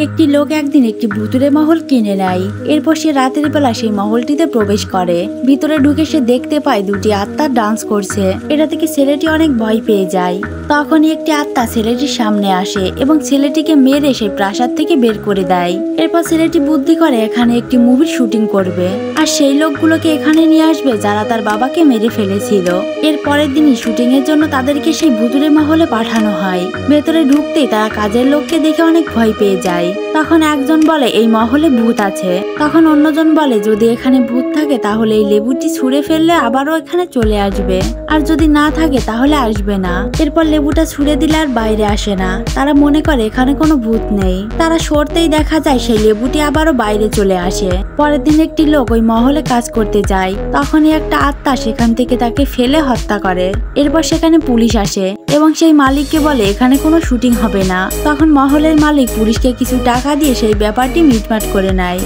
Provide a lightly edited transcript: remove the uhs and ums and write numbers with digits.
একটি লোক একদিন একটি ভুতুড়ে মহল কিনে নেয়। এরপর সে রাতের বেলা সেই মহলটিতে প্রবেশ করে। ভিতরে ঢুকে সে দেখতে পায় দুটি আত্মা ডান্স করছে। এটা থেকে ছেলেটি অনেক ভয় পেয়ে যায়। তখনই একটি আত্মা ছেলেটির সামনে আসে এবং ছেলেটিকে মেরে সেই প্রাসাদ থেকে বের করে দেয়। এরপর ছেলেটি বুদ্ধি করে এখানে একটি মুভির শুটিং করবে আর সেই লোকগুলোকে এখানে নিয়ে আসবে যারা তার বাবাকে মেরে ফেলেছিল। এর পরের দিনই শুটিং এর জন্য তাদেরকে সেই ভুতুড়ে মহলে পাঠানো হয়। ভেতরে ঢুকতেই তারা কাজের লোককে দেখে অনেক ভয় পেয়ে যায়। তখন একজন বলে এই মহলে ভূত আছে। তখন অন্যজন বলে যদি এখানে ভূত থাকে তাহলে এই লেবুটি ছুঁড়ে ফেললে আবারও এখানে চলে আসবে, আর যদি না থাকে তাহলে আসবে না। এরপর লেবুটা ছুঁড়ে দিলে আর বাইরে আসে না। তারা মনে করে এখানে কোনো ভূত নেই। তারা সরতেই দেখা যায় সেই লেবুটি আবারও বাইরে চলে আসে। পরের দিন একটি লোক ওই মহলে কাজ করতে যায়। তখনই একটা আত্মা সেখান থেকে তাকে ফেলে হত্যা করে। এরপর সেখানে পুলিশ আসে এবং সেই মালিককে বলে এখানে কোনো শুটিং হবে না। তখন মহলের মালিক পুলিশকে কিছু টাকা দিয়ে সেই ব্যাপারটি মিটমাট করে নেয়।